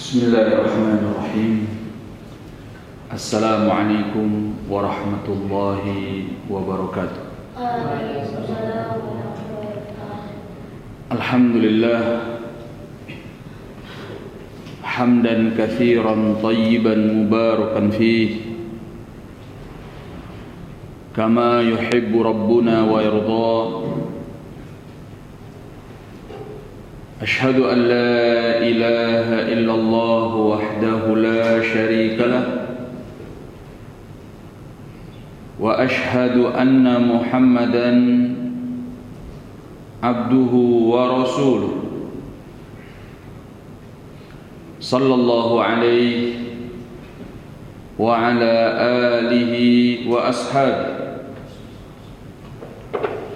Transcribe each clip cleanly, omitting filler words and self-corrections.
Bismillahirrahmanirrahim. Assalamualaikum warahmatullahi wabarakatuh. Alhamdulillah hamdan katsiran tayyiban mubarakan fihi kama yuhibbu rabbuna wa yarda. أشهد أن لا إله إلا الله وحده لا شريك له وأشهد أن محمدا عبده ورسوله صلى الله عليه وعلى آله وأصحابه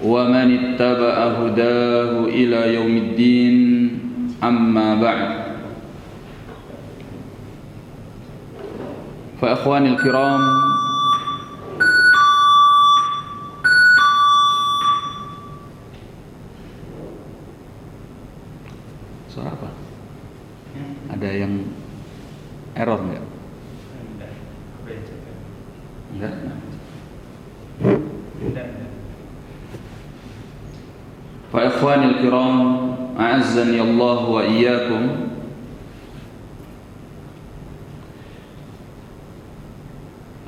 ومن اتبع هداه إلى يوم الدين أما بعد فأخواني الكرام suara apa? Ada yang error enggak? Enggak. Fa ikhwanil kiram, a'azzani Allah wa iyyakum.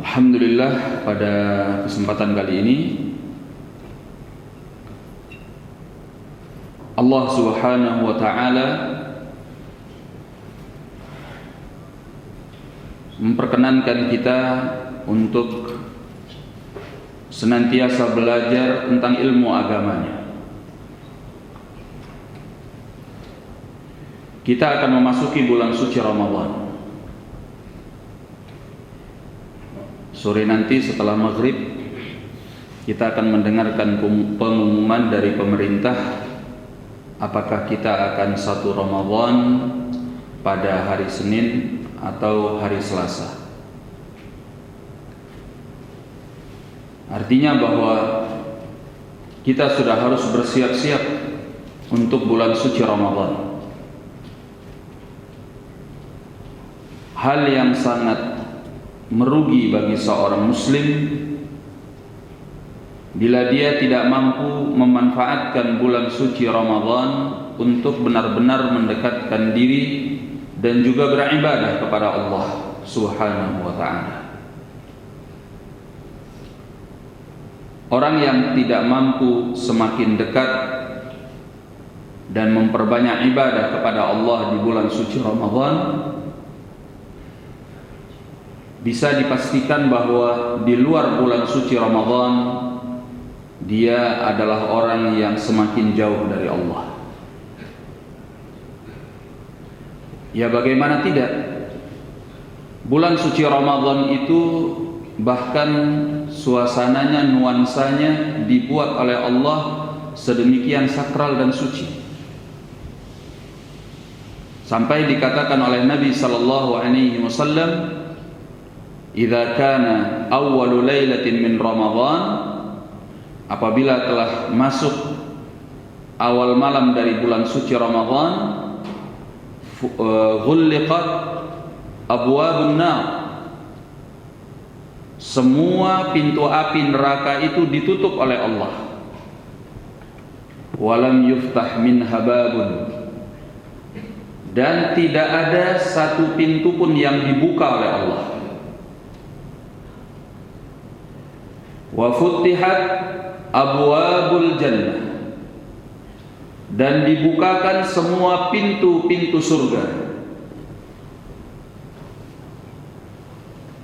Alhamdulillah, pada kesempatan kali ini Allah Subhanahu wa taala memperkenankan kita untuk senantiasa belajar tentang ilmu agamanya. Kita akan memasuki bulan suci Ramadan. Sore nanti setelah maghrib kita akan mendengarkan pengumuman dari pemerintah apakah kita akan satu Ramadan pada hari Senin atau hari Selasa. Artinya bahwa kita sudah harus bersiap-siap untuk bulan suci Ramadan. Hal yang sangat merugi bagi seorang muslim bila dia tidak mampu memanfaatkan bulan suci Ramadan untuk benar-benar mendekatkan diri dan juga beribadah kepada Allah Subhanahu wa ta'ala. Orang yang tidak mampu semakin dekat dan memperbanyak ibadah kepada Allah di bulan suci Ramadan, bisa dipastikan bahwa di luar bulan suci Ramadan dia adalah orang yang semakin jauh dari Allah. Ya, bagaimana tidak? Bulan suci Ramadan itu bahkan suasananya, nuansanya dibuat oleh Allah sedemikian sakral dan suci. Sampai dikatakan oleh Nabi sallallahu alaihi wasallam, "Idza kana awwalu lailatin min Ramadan," apabila telah masuk awal malam dari bulan suci Ramadan, ghulliqat abwabun nar, semua pintu api neraka itu ditutup oleh Allah. Walam yuftah minha babun, dan tidak ada satu pintu pun yang dibuka oleh Allah. Wa futtihat abwabul jannah, dan dibukakan semua pintu-pintu surga.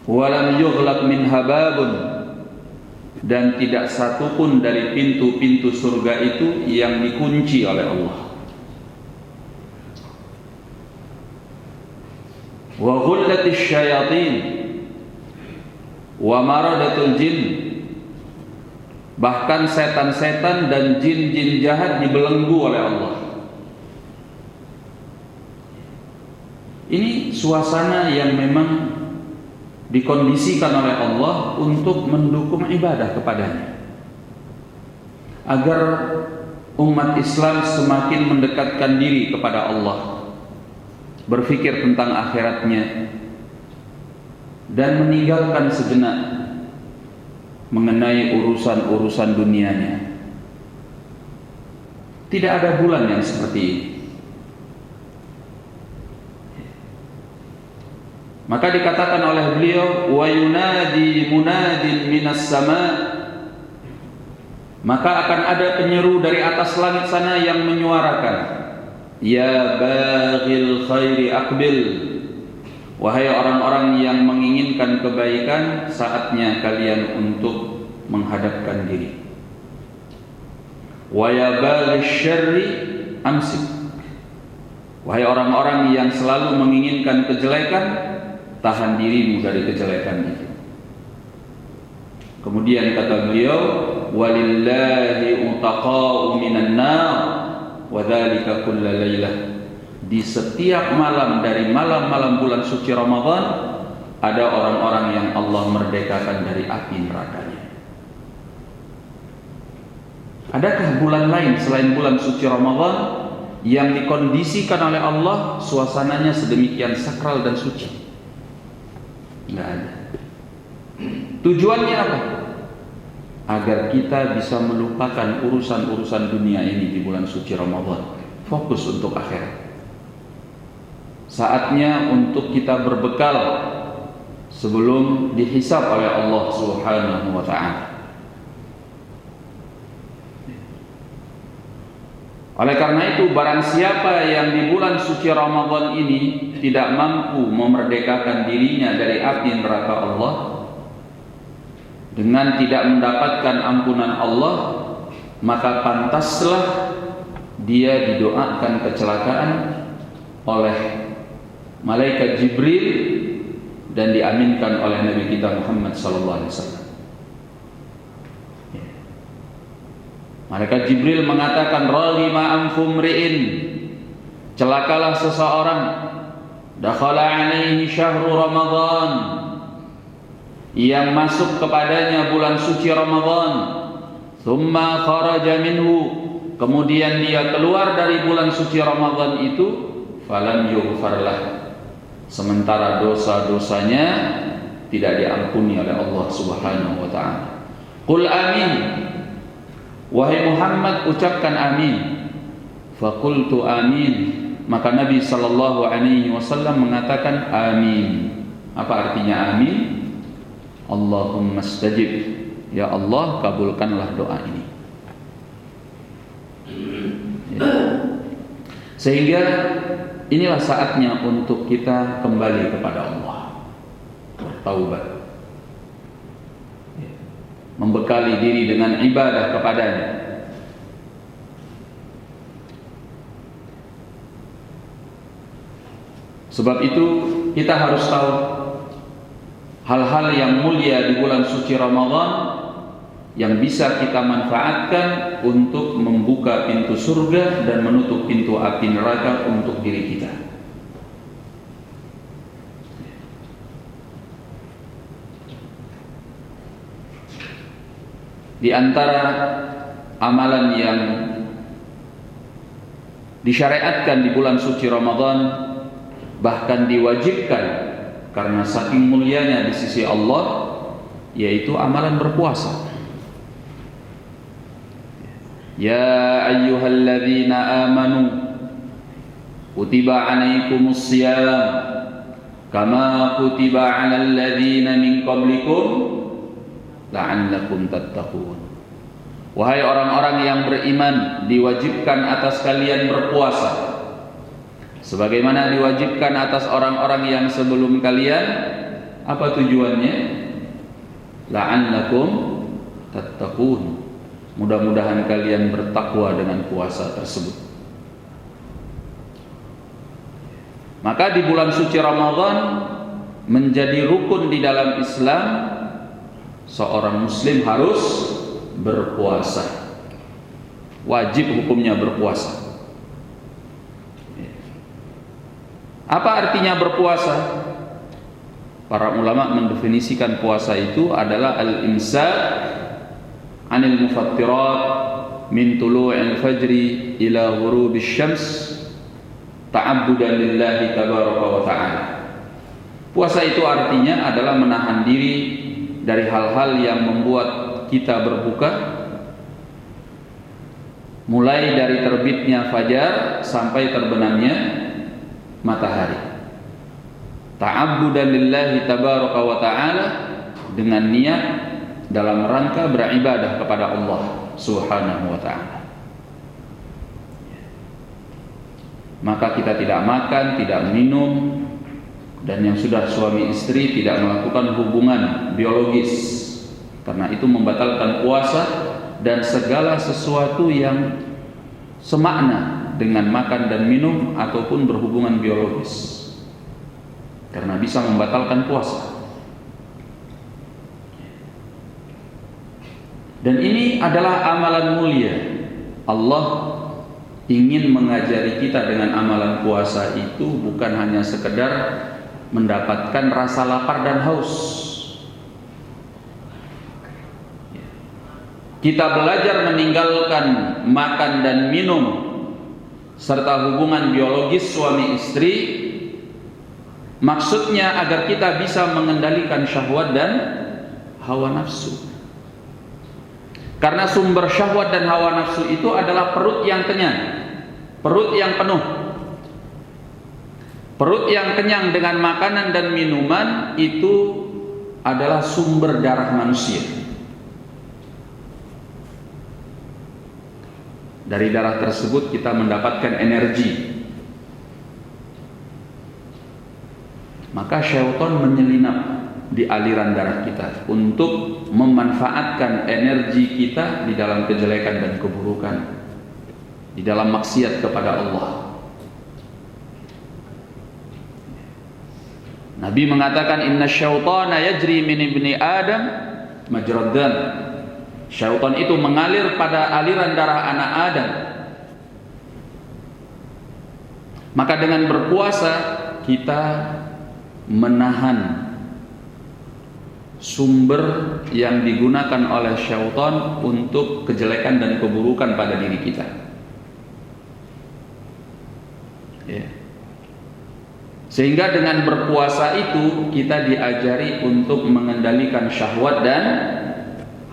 Walam yughlaq minha babun, dan tidak satu pun dari pintu-pintu surga itu yang dikunci oleh Allah. Wa ghullatish syayatin wa maradatul jin, bahkan setan-setan dan jin-jin jahat dibelenggu oleh Allah. Ini suasana yang memang dikondisikan oleh Allah untuk mendukung ibadah kepadanya, agar umat Islam semakin mendekatkan diri kepada Allah, berpikir tentang akhiratnya, dan meninggalkan sejenak mengenai urusan-urusan dunianya. Tidak ada bulan yang seperti ini. Maka dikatakan oleh beliau, wa yunadi munadin minas sama, maka akan ada penyeru dari atas langit sana yang menyuarakan, ya baghil khairi aqbil, wahai orang-orang yang menginginkan kebaikan, saatnya kalian untuk menghadapkan diri. Wa ya baghil syarri amsik, wahai orang-orang yang selalu menginginkan kejelekan, tahan dirimu dari kejelekan itu. Kemudian kata beliau, walillahi utaqa'u minan nar wa dzalika kulla lailah. Di setiap malam dari malam-malam bulan suci Ramadan ada orang-orang yang Allah merdekakan dari api nerakanya. Adakah bulan lain selain bulan suci Ramadan yang dikondisikan oleh Allah suasananya sedemikian sakral dan suci? Nggak ada. Tujuannya apa? Agar kita bisa melupakan urusan-urusan dunia ini di bulan suci Ramadan, fokus untuk akhirat. Saatnya untuk kita berbekal sebelum dihisab oleh Allah Subhanahu wa ta'ala. Oleh karena itu, barang siapa yang di bulan suci Ramadan ini tidak mampu memerdekakan dirinya dari api neraka Allah dengan tidak mendapatkan ampunan Allah, maka pantaslah dia didoakan kecelakaan oleh malaikat Jibril dan diaminkan oleh Nabi kita Muhammad sallallahu alaihi wasallam. Malaikat Jibril mengatakan, raghima anfumri'in, celakalah seseorang, dakhala alaihi syahru Ramadan, yang masuk kepadanya bulan suci Ramadan, thumma kharaja minhu, kemudian dia keluar dari bulan suci Ramadan itu, falam yughfarlah, sementara dosa-dosanya tidak diampuni oleh Allah Subhanahu wa ta'ala. Qul amin, wahai Muhammad, ucapkan amin. Faqultu amin, maka Nabi sallallahu alaihi wasallam mengatakan amin. Apa artinya amin? Allahumma stajib, ya Allah kabulkanlah doa ini. Sehingga inilah saatnya untuk kita kembali kepada Allah, bertaubat, membekali diri dengan ibadah kepadanya. Sebab itu kita harus tahu hal-hal yang mulia di bulan suci Ramadan yang bisa kita manfaatkan untuk membuka pintu surga dan menutup pintu api neraka untuk diri kita. Di antara amalan yang disyariatkan di bulan suci Ramadan, bahkan diwajibkan karena saking mulianya di sisi Allah, yaitu amalan berpuasa. Ya ayyuhalladzina amanu kutiba alaikumus shiyam kama kutiba alal ladzina min qablikum la'allakum tattaqun. Wahai orang-orang yang beriman, diwajibkan atas kalian berpuasa sebagaimana diwajibkan atas orang-orang yang sebelum kalian. Apa tujuannya? La'allakum tattaqun, mudah-mudahan kalian bertakwa dengan puasa tersebut. Maka di bulan suci Ramadan menjadi rukun di dalam Islam, seorang muslim harus berpuasa. Wajib hukumnya berpuasa. Apa artinya berpuasa? Para ulama mendefinisikan puasa itu adalah al-imsak anil mufattirat min tulu'il fajri ila ghurubisy syams ta'abbudan lillahi tabaraka wa ta'ala. Puasa itu artinya adalah menahan diri dari hal-hal yang membuat kita berbuka, mulai dari terbitnya fajar sampai terbenamnya matahari. Ta'abbudan lillahi tabaraka wa ta'ala, dengan niat dalam rangka beribadah kepada Allah Subhanahu wa ta'ala. Maka kita tidak makan, tidak minum, dan yang sudah suami istri tidak melakukan hubungan biologis, karena itu membatalkan puasa dan segala sesuatu yang semakna dengan makan dan minum ataupun berhubungan biologis, karena bisa membatalkan puasa. Dan ini adalah amalan mulia. Allah ingin mengajari kita dengan amalan puasa itu bukan hanya sekedar mendapatkan rasa lapar dan haus. Kita belajar meninggalkan makan dan minum serta hubungan biologis suami istri, maksudnya agar kita bisa mengendalikan syahwat dan hawa nafsu. Karena sumber syahwat dan hawa nafsu itu adalah perut yang kenyang, perut yang penuh. Perut yang kenyang dengan makanan dan minuman itu adalah sumber darah manusia. Dari darah tersebut kita mendapatkan energi. Maka syaitan menyelinap di aliran darah kita untuk memanfaatkan energi kita di dalam kejelekan dan keburukan, di dalam maksiat kepada Allah. Nabi mengatakan inna syaitana yajri min ibni Adam majrad dam. Syaitan itu mengalir pada aliran darah anak Adam. Maka dengan berpuasa kita menahan sumber yang digunakan oleh syaitan untuk kejelekan dan keburukan pada diri kita. Sehingga dengan berpuasa itu kita diajari untuk mengendalikan syahwat dan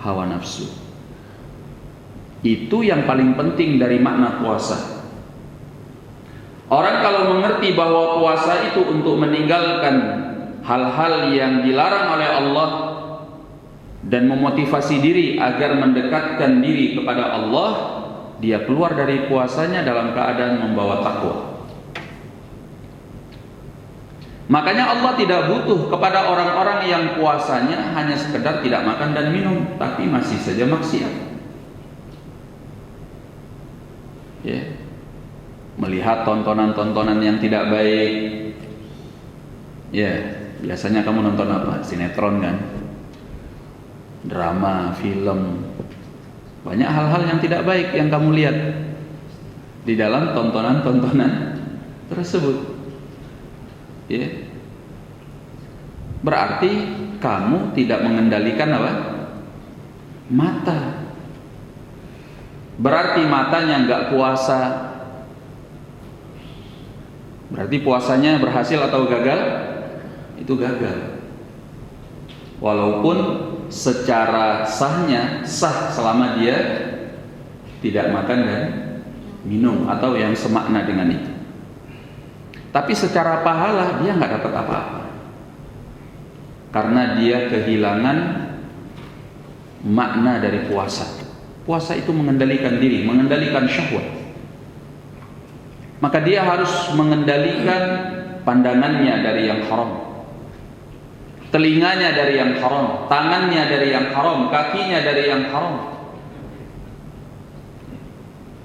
hawa nafsu. Itu yang paling penting dari makna puasa. Orang kalau mengerti bahwa puasa itu untuk meninggalkan hal-hal yang dilarang oleh Allah dan memotivasi diri agar mendekatkan diri kepada Allah, dia keluar dari puasanya dalam keadaan membawa takwa. Makanya Allah tidak butuh kepada orang-orang yang puasanya hanya sekedar tidak makan dan minum, tapi masih saja maksiat. Melihat tontonan-tontonan yang tidak baik. Biasanya kamu nonton apa? Sinetron kan? Drama, film. Banyak hal-hal yang tidak baik yang kamu lihat di dalam tontonan-tontonan tersebut. Berarti kamu tidak mengendalikan apa? Mata. Berarti matanya nggak puasa. Berarti puasanya berhasil atau gagal? Itu gagal. Walaupun secara sahnya sah selama dia tidak makan dan minum atau yang semakna dengan itu. Tapi secara pahala dia nggak dapat apa-apa, karena dia kehilangan makna dari puasa. Puasa itu mengendalikan diri, mengendalikan syahwat. Maka dia harus mengendalikan pandangannya dari yang haram, telinganya dari yang haram, tangannya dari yang haram, kakinya dari yang haram.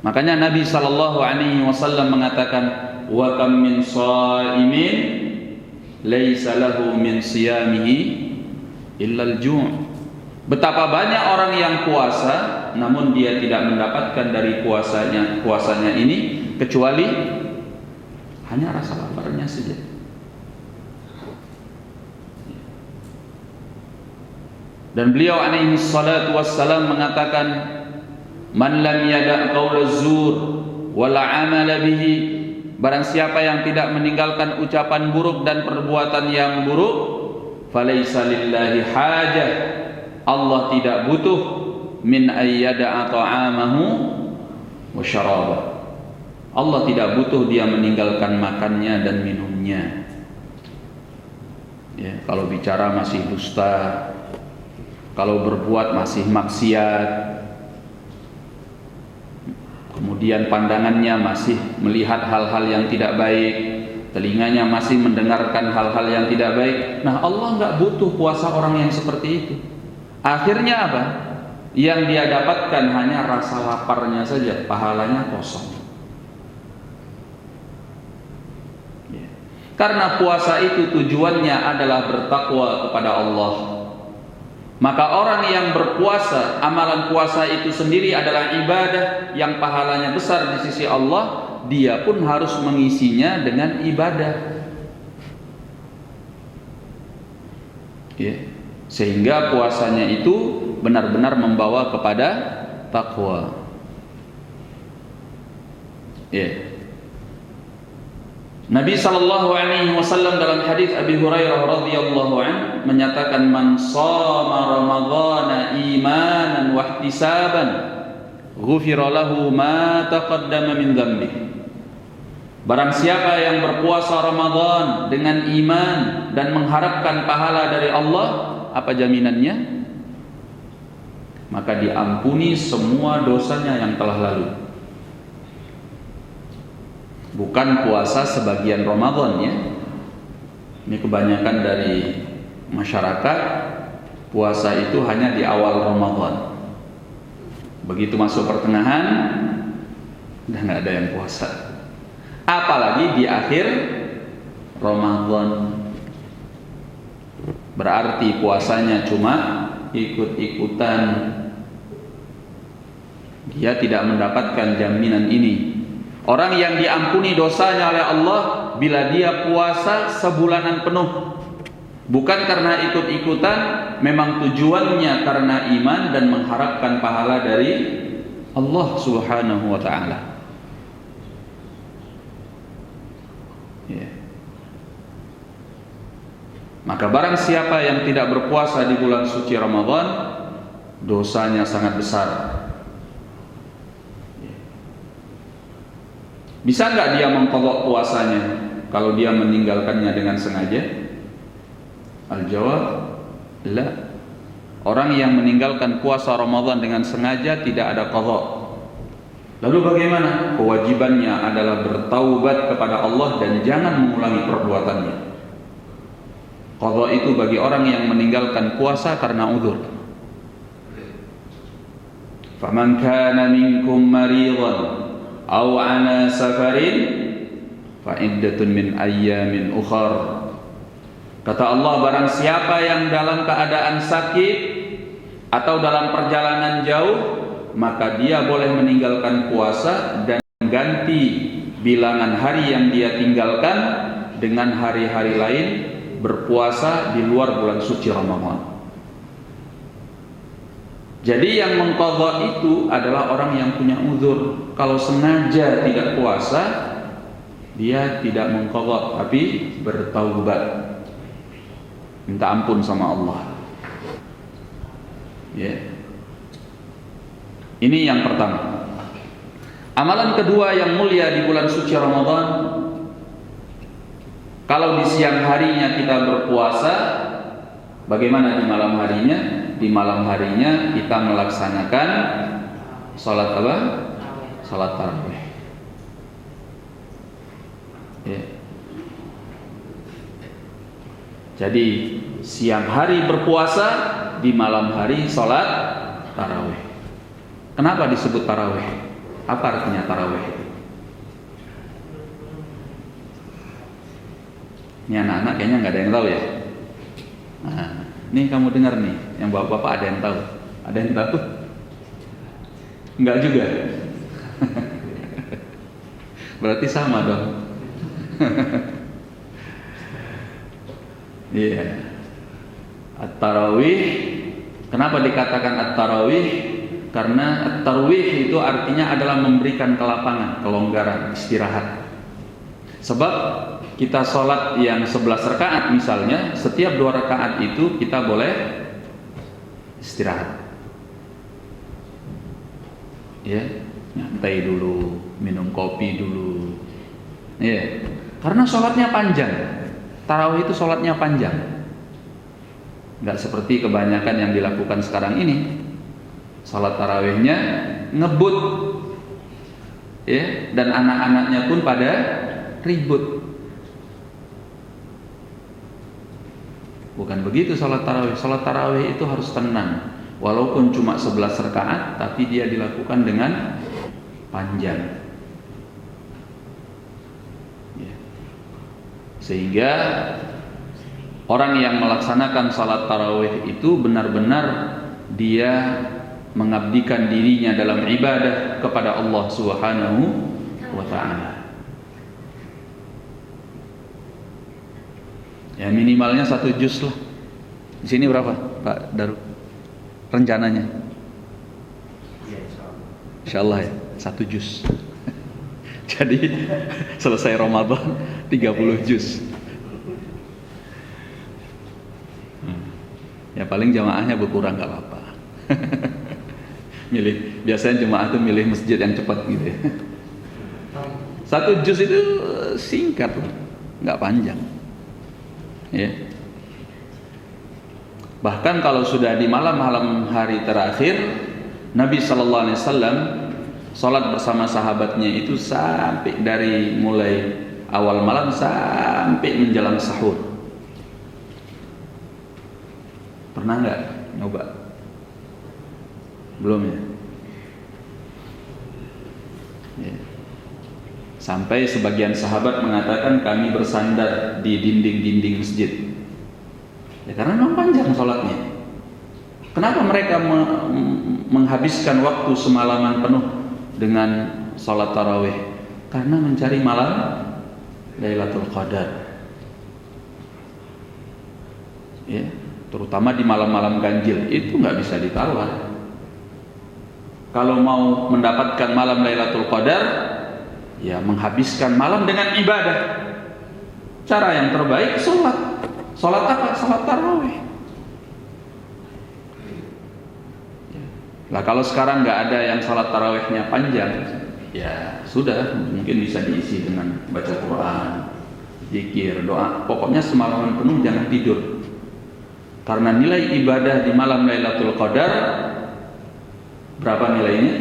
Makanya Nabi SAW mengatakan, wa kam min shaimin laisa lahu min siyamihi illa al-ju'. Betapa banyak orang yang puasa namun dia tidak mendapatkan dari puasanya ini kecuali hanya rasa laparnya saja. Dan beliau alaihi salatu wassalam mengatakan, man lam yada' qaula zur wal 'amala bihi Barang siapa yang tidak meninggalkan ucapan buruk dan perbuatan yang buruk, falaisa lillahi hajah, Allah tidak butuh min ayyada'a ta'amahu wa syarabah. Allah tidak butuh dia meninggalkan makannya dan minumnya. Ya, kalau bicara masih dusta, kalau berbuat masih maksiat, kemudian pandangannya masih melihat hal-hal yang tidak baik, telinganya masih mendengarkan hal-hal yang tidak baik. Nah, Allah nggak butuh puasa orang yang seperti itu. Akhirnya apa? Yang dia dapatkan hanya rasa laparnya saja, pahalanya kosong. Ya. Karena puasa itu tujuannya adalah bertakwa kepada Allah. Maka orang yang berpuasa, amalan puasa itu sendiri adalah ibadah yang pahalanya besar di sisi Allah, dia pun harus mengisinya dengan ibadah. Ya. Sehingga puasanya itu benar-benar membawa kepada takwa. Ya. Nabi SAW dalam hadis Abi Hurairah radhiyallahu an menyatakan, man shama ramadhana imanan wa ihtisaban ghufira lahu ma taqaddama min dhanbi. Barang siapa yang berpuasa Ramadan dengan iman dan mengharapkan pahala dari Allah, apa jaminannya? Maka diampuni semua dosanya yang telah lalu. Bukan puasa sebagian Ramadan ya. Ini kebanyakan dari masyarakat puasa itu hanya di awal Ramadan. Begitu masuk pertengahan udah nggak ada yang puasa. Apalagi di akhir Ramadan. Berarti puasanya cuma ikut-ikutan. Dia tidak mendapatkan jaminan ini. Orang yang diampuni dosanya oleh Allah bila dia puasa sebulanan penuh, bukan karena ikut-ikutan, memang tujuannya karena iman dan mengharapkan pahala dari Allah Subhanahu wa ta'ala. Ya. Maka barang siapa yang tidak berpuasa di bulan suci Ramadan, dosanya sangat besar. Bisa nggak dia mengqadha puasanya kalau dia meninggalkannya dengan sengaja? Al-jawab, la. Orang yang meninggalkan puasa Ramadan dengan sengaja tidak ada qadha. Lalu bagaimana? Kewajibannya adalah bertaubat kepada Allah dan jangan mengulangi perbuatannya. Qadha itu bagi orang yang meninggalkan puasa karena uzur. Faman kana minkum maridan aw ala safarin fa iddatun min ayyamin ukhar. Kata Allah, barang siapa yang dalam keadaan sakit atau dalam perjalanan jauh, maka dia boleh meninggalkan puasa dan ganti bilangan hari yang dia tinggalkan dengan hari-hari lain berpuasa di luar bulan suci Ramadan. Jadi yang mengqadha itu adalah orang yang punya uzur. Kalau sengaja tidak puasa, dia tidak mengqadha tapi bertaubat, minta ampun sama Allah. Ya. Ini yang pertama. Amalan kedua yang mulia di bulan suci Ramadan, kalau di siang harinya kita berpuasa, bagaimana di malam harinya? Di malam harinya kita melaksanakan salat apa? Salat tarawih. Ya. Jadi siang hari berpuasa, di malam hari salat tarawih. Kenapa disebut tarawih? Apa artinya tarawih? Ini anak-anak kayaknya nggak ada yang tahu ya. Nah, nih kamu dengar nih, yang bapak-bapak ada yang tahu? Ada yang tahu? Enggak juga. Berarti sama dong. Iya. At-tarawih. Kenapa dikatakan at-tarawih? Karena at-tarawih itu artinya adalah memberikan kelapangan, kelonggaran, istirahat. Sebab kita sholat yang 11 rakaat misalnya, setiap 2 rakaat itu kita boleh istirahat. Ya, nyantai dulu, minum kopi dulu. Ya, karena sholatnya panjang. Tarawih itu sholatnya panjang. Nggak seperti kebanyakan yang dilakukan sekarang ini. Sholat tarawihnya ngebut, ya, dan anak-anaknya pun pada ribut. Bukan begitu sholat tarawih. Sholat tarawih itu harus tenang. Walaupun cuma 11 rakaat, tapi dia dilakukan dengan panjang. Ya. Sehingga orang yang melaksanakan sholat tarawih itu benar-benar dia mengabdikan dirinya dalam ibadah kepada Allah Subhanahu wa ta'ala. Ya minimalnya 1 juz lah. Di sini berapa, Pak Daru? Rencananya? Insyaallah ya, 1 juz. Jadi selesai Ramadan 30 juz. Ya paling jamaahnya berkurang nggak apa-apa. Biasanya jemaah itu milih masjid yang cepat gitu ya. 1 juz itu singkat loh, nggak panjang. Ya. Bahkan kalau sudah di malam-malam hari terakhir, Nabi Sallallahu Alaihi Wasallam sholat bersama sahabatnya itu sampai dari mulai awal malam sampai menjelang sahur. Pernah nggak nyoba? Belum ya? Ya. Sampai sebagian sahabat mengatakan kami bersandar di dinding-dinding masjid. Ya karena memang panjang sholatnya. Kenapa mereka menghabiskan waktu semalaman penuh dengan sholat tarawih? Karena mencari malam Lailatul Qadar. Ya, terutama di malam-malam ganjil itu nggak bisa ditawar. Kalau mau mendapatkan malam Lailatul Qadar, ya menghabiskan malam dengan ibadah. Cara yang terbaik sholat. Sholat apa? Sholat tarawih. Nah kalau sekarang nggak ada yang sholat tarawihnya panjang, ya sudah, mungkin bisa diisi dengan baca Quran, zikir, doa. Pokoknya semalaman penuh jangan tidur. Karena nilai ibadah di malam Lailatul Qadar berapa nilainya?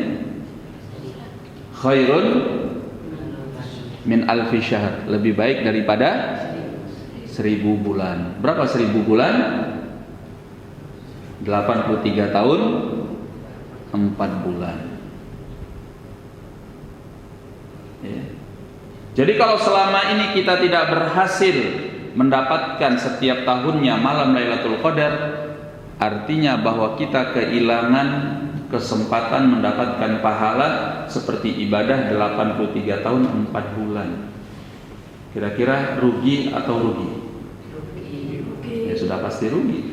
Khairun min alfi syahr, lebih baik daripada 1000 bulan. Berapa 1000 bulan? 83 tahun 4 bulan. Ya. Jadi kalau selama ini kita tidak berhasil mendapatkan setiap tahunnya malam Lailatul Qadar, artinya bahwa kita kehilangan kesempatan mendapatkan pahala seperti ibadah 83 tahun 4 bulan. Kira-kira rugi atau rugi? Ya sudah pasti rugi.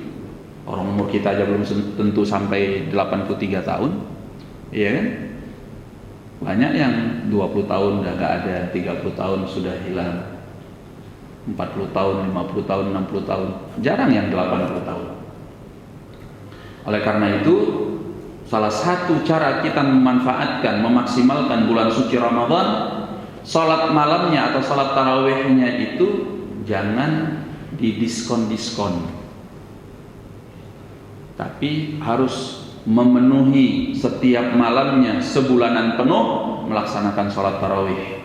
Orang umur kita aja belum tentu sampai 83 tahun. Iya kan? Banyak yang 20 tahun udah gak ada, 30 tahun sudah hilang, 40 tahun, 50 tahun, 60 tahun. Jarang yang 80 tahun. Oleh karena itu, salah satu cara kita memanfaatkan, memaksimalkan bulan suci Ramadan, sholat malamnya atau sholat tarawihnya itu jangan didiskon-diskon, tapi harus memenuhi setiap malamnya sebulanan penuh melaksanakan sholat tarawih.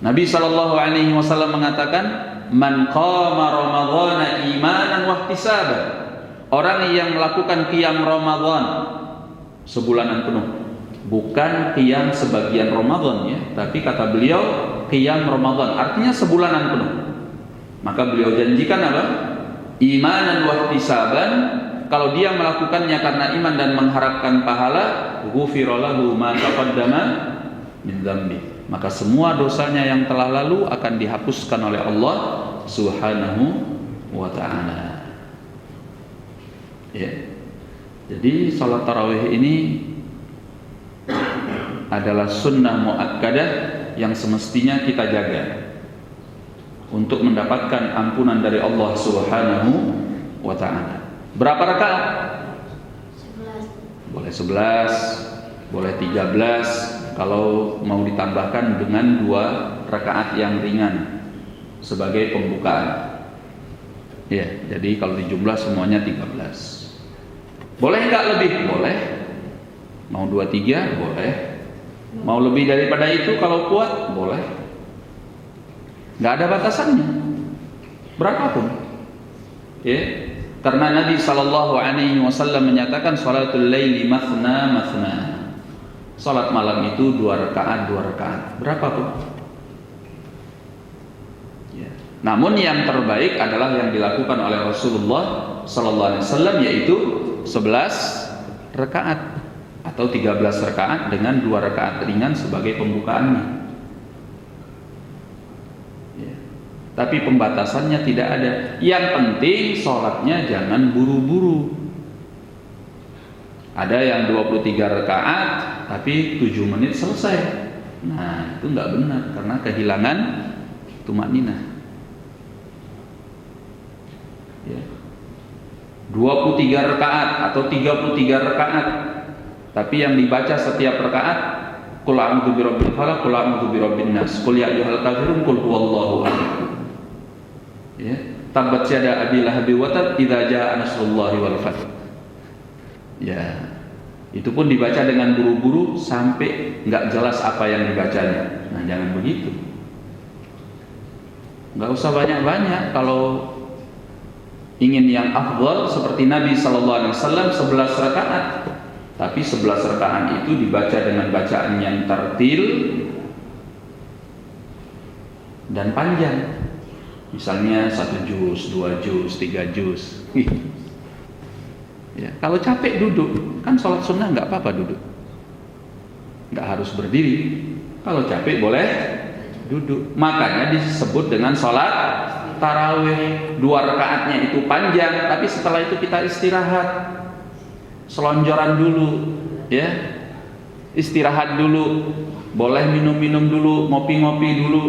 Nabi SAW mengatakan, man qama ramadhana imanan wahtisaban, orang yang melakukan qiyam Ramadan sebulanan penuh, bukan qiyam sebagian Ramadan ya, tapi kata beliau qiyam Ramadan, artinya sebulanan penuh. Maka beliau janjikan apa? Imanan wahtisaban, kalau dia melakukannya karena iman dan mengharapkan pahala, ghufira lahu ma taqaddama min dzambi, maka semua dosanya yang telah lalu akan dihapuskan oleh Allah Subhanahu wa ta'ala. Ya. Jadi salat tarawih ini adalah sunnah muakkadah yang semestinya kita jaga. untuk mendapatkan ampunan dari Allah Subhanahu wa taala. Berapa rakaat? 11. Boleh 11, boleh 13 kalau mau ditambahkan dengan 2 rakaat yang ringan sebagai pembukaan. Ya, jadi kalau dijumlah semuanya 13. Boleh enggak lebih? Boleh. Mau 23? Boleh. Mau lebih daripada itu kalau kuat? Boleh. Enggak ada batasannya. Berapapun. Ya. Karena Nabi SAW menyatakan salatul laili mathna mathna. Salat malam itu 2 rakaat, 2 rakaat. Berapapun. Ya. Namun yang terbaik adalah yang dilakukan oleh Rasulullah SAW, yaitu 11 rakaat atau 13 rakaat dengan 2 rakaat ringan sebagai pembukaannya. Tapi pembatasannya tidak ada. Yang penting sholatnya jangan buru-buru. Ada yang 23 rakaat tapi 7 menit selesai. Nah, itu nggak benar karena kehilangan tumakninah. Ya. 23 rakaat atau 33 rakaat, tapi yang dibaca setiap rakaat qul a'udzu birabbil falaq, qul a'udzu birabbin nas, qul ya ayyuhal kafirun, qul huwallahu ahad. Ya, tabat yada abi lahabi wa tab idza jaa nasrullahi wal fath. Ya, itu pun dibaca dengan buru-buru sampai nggak jelas apa yang dibacanya. Nah, jangan begitu. Nggak usah banyak-banyak. Kalau ingin yang afdal seperti Nabi SAW 11 rakaat, tapi 11 rakaat itu dibaca dengan bacaan yang tartil dan panjang. Misalnya 1 juz, 2 juz, 3 juz. Ya, kalau capek duduk, kan sholat sunnah nggak apa-apa duduk, nggak harus berdiri. Kalau capek boleh duduk. Makanya disebut dengan sholat tarawih. 2 rakaatnya itu panjang, tapi setelah itu kita istirahat, selonjoran dulu, ya, istirahat dulu, boleh minum-minum dulu, ngopi-ngopi dulu.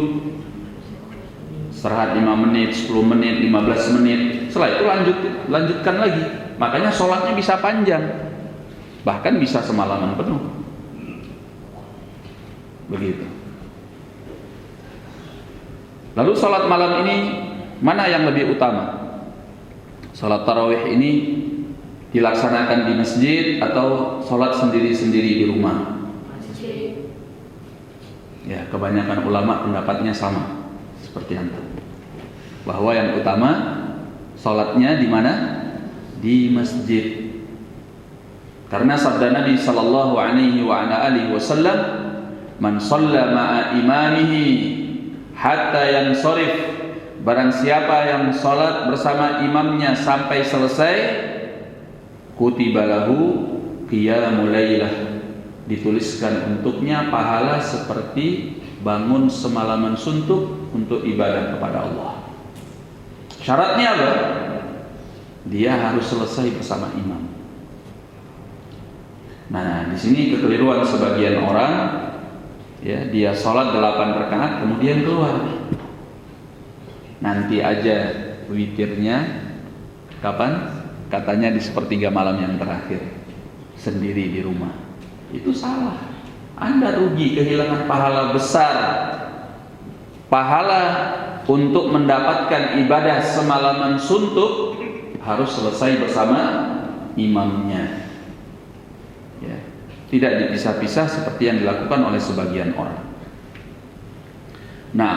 Istirahat 5 menit, 10 menit, 15 menit. Setelah itu lanjutkan lagi. Makanya sholatnya bisa panjang. Bahkan bisa semalaman penuh. Begitu. Lalu sholat malam ini mana yang lebih utama? Sholat tarawih ini dilaksanakan di masjid atau sholat sendiri-sendiri di rumah? Masjid. Ya, kebanyakan ulama pendapatnya sama seperti antum, bahwa yang utama sholatnya di mana? Di masjid. Karena sabda Nabi sallallahu alaihi wa ala alihi wasallam, "Man shalla ma'a imamihi hatta yansharif." Barang siapa yang sholat bersama imamnya sampai selesai, kutiba lahu qiyamul lailah, dituliskan untuknya pahala seperti bangun semalaman suntuk untuk ibadah kepada Allah. Syaratnya apa? Dia harus selesai bersama imam. Nah, di sini kekeliruan sebagian orang, ya, dia sholat 8 rakaat kemudian keluar. Nanti aja witirnya kapan? Katanya di sepertiga malam yang terakhir, sendiri di rumah. Itu salah. Anda rugi, kehilangan pahala besar. Pahala untuk mendapatkan ibadah semalaman suntuk harus selesai bersama imamnya. Ya, tidak dipisah-pisah seperti yang dilakukan oleh sebagian orang. Nah,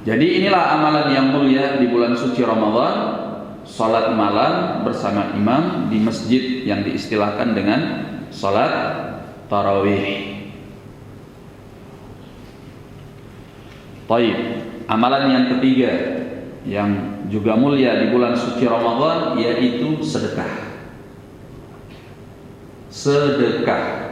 jadi inilah amalan yang mulia di bulan suci Ramadan, salat malam bersama imam di masjid yang diistilahkan dengan salat tarawih. Baik, amalan yang ketiga yang juga mulia di bulan suci Ramadan yaitu sedekah. Sedekah.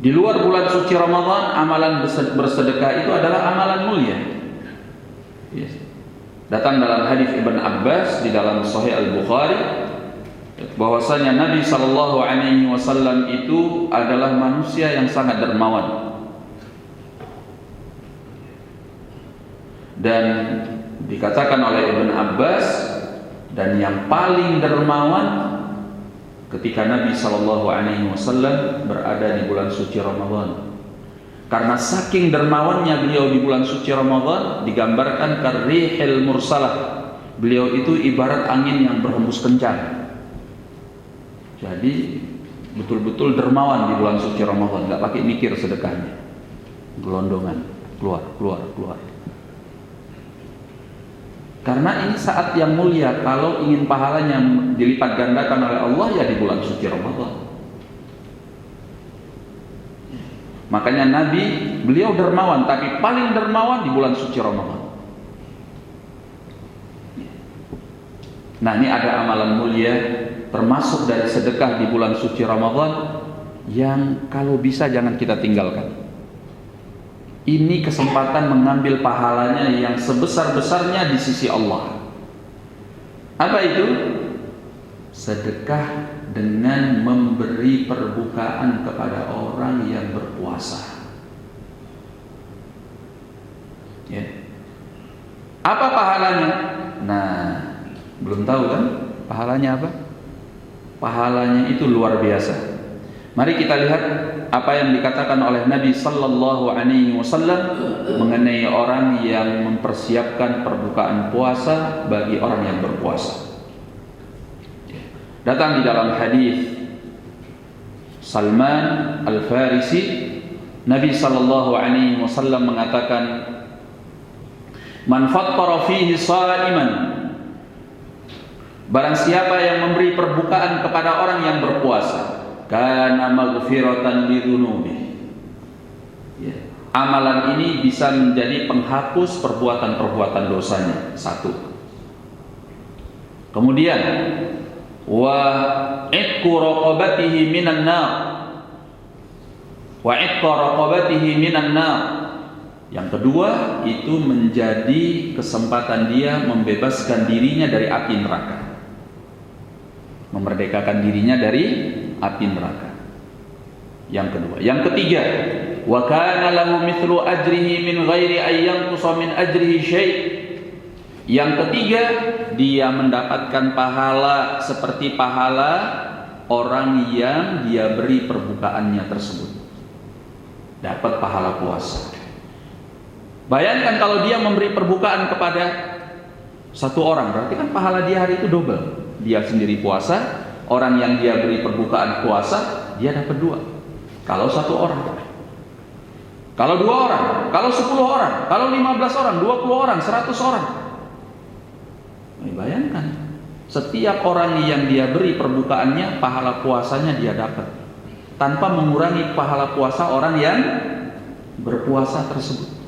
Di luar bulan suci Ramadan, amalan bersedekah itu adalah amalan mulia. Yes. Datang dalam hadis Ibn Abbas di dalam Sahih Al-Bukhari bahwasanya Nabi SAW itu adalah manusia yang sangat dermawan. Dan dikatakan oleh Ibn Abbas, dan yang paling dermawan ketika Nabi SAW berada di bulan suci Ramadan. Karena saking dermawannya beliau di bulan suci Ramadan, digambarkan karrihil mursalah. Beliau itu ibarat angin yang berhembus kencang. Jadi betul-betul dermawan di bulan suci Ramadan, nggak pakai mikir sedekahnya, gelondongan, keluar. Karena ini saat yang mulia. Kalau ingin pahalanya dilipat gandakan oleh Allah, ya di bulan suci Ramadan. Makanya Nabi, beliau dermawan, tapi paling dermawan di bulan suci Ramadan. Nah, ini ada amalan mulia, termasuk dari sedekah di bulan suci Ramadan, yang kalau bisa jangan kita tinggalkan. Ini kesempatan mengambil pahalanya yang sebesar-besarnya di sisi Allah. Apa itu? Sedekah dengan memberi perbukaan kepada orang yang berpuasa. Ya. Apa pahalanya? Nah, belum tahu kan? Pahalanya apa? Pahalanya itu luar biasa. Mari kita lihat apa yang dikatakan oleh Nabi Sallallahu Alaihi Wasallam mengenai orang yang mempersiapkan perbukaan puasa bagi orang yang berpuasa. Datang di dalam hadis Salman Al-Farisi, Nabi Sallallahu Alaihi Wasallam mengatakan, "Man fattara fihi sha'iman." Barang siapa yang memberi perbukaan kepada orang yang berpuasa, kana maghfiratan lidzunubi. Ya. Amalan ini bisa menjadi penghapus perbuatan-perbuatan dosanya. Satu. Kemudian wa itqu raqabatihi minan nar. Wa itqu raqabatihi minan nar. Yang kedua, itu menjadi kesempatan dia membebaskan dirinya dari api neraka. Memerdekakan dirinya dari api neraka. Yang kedua, yang ketiga, wa kana lahu mithlu ajrihi min ghairi an yanqusa min ajrihi syai'. Yang ketiga, dia mendapatkan pahala seperti pahala orang yang dia beri perbukaannya tersebut. Dapat pahala puasa. Bayangkan kalau dia memberi perbukaan kepada satu orang, berarti kan pahala dia hari itu double. Dia sendiri puasa, orang yang dia beri perbukaan puasa, dia dapat 2. Kalau 1 orang, kalau 2 orang, kalau 10 orang, kalau 15 orang, 20 orang, 100 orang. Bayangkan, setiap orang yang dia beri perbukaannya, pahala puasanya dia dapat, tanpa mengurangi pahala puasa orang yang berpuasa tersebut.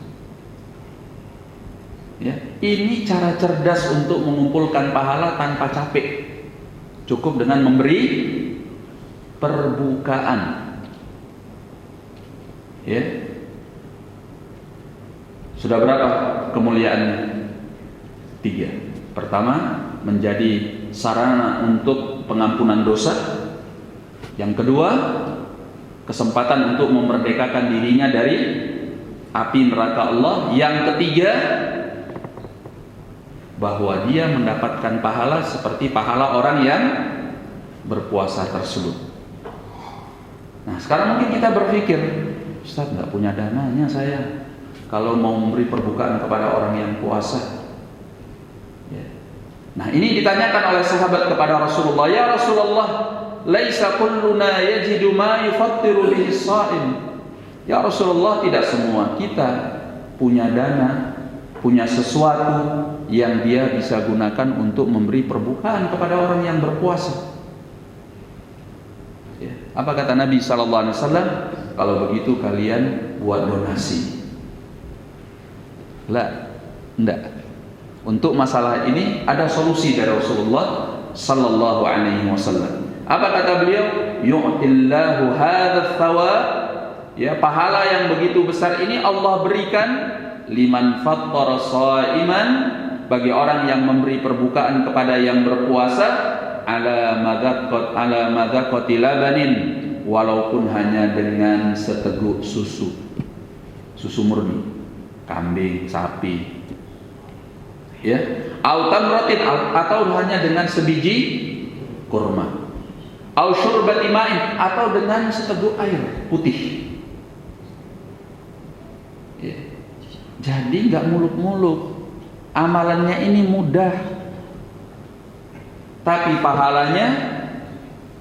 Ya, ini cara cerdas untuk mengumpulkan pahala tanpa capek. Cukup dengan memberi perbukaan. Ya. Sudah berapa kemuliaannya? 3. Pertama, menjadi sarana untuk pengampunan dosa. Yang kedua, kesempatan untuk memerdekakan dirinya dari api neraka Allah. Yang ketiga, bahwa dia mendapatkan pahala seperti pahala orang yang berpuasa tersebut. Nah, sekarang mungkin kita berpikir, Ustaz, nggak punya dananya saya kalau mau memberi perbukaan kepada orang yang puasa. Ya. Nah, ini ditanyakan oleh sahabat kepada Rasulullah, ya Rasulullah, laisa kulluna yajidu ma yufattiru bihi shaim. Ya Rasulullah, tidak semua kita punya dana, punya sesuatu yang dia bisa gunakan untuk memberi perbukaan kepada orang yang berpuasa. Ya. Apa kata Nabi SAW? Kalau begitu kalian buat donasi. Enggak. Untuk masalah ini ada solusi dari Rasulullah Sallallahu Alaihi Wasallam. Apa kata beliau? Yu'tillahu hadzal thawab. Ya, pahala yang begitu besar ini Allah berikan liman fattara shaiman, bagi orang yang memberi perbukaan kepada yang berpuasa, ala madzaqati labanin, walaupun hanya dengan seteguk susu murni, kambing, sapi, Ya, au tamratin, atau hanya dengan sebiji kurma, au syurbati ma'in, atau dengan seteguk air putih. Ya. Jadi nggak muluk-muluk, amalannya ini mudah, tapi pahalanya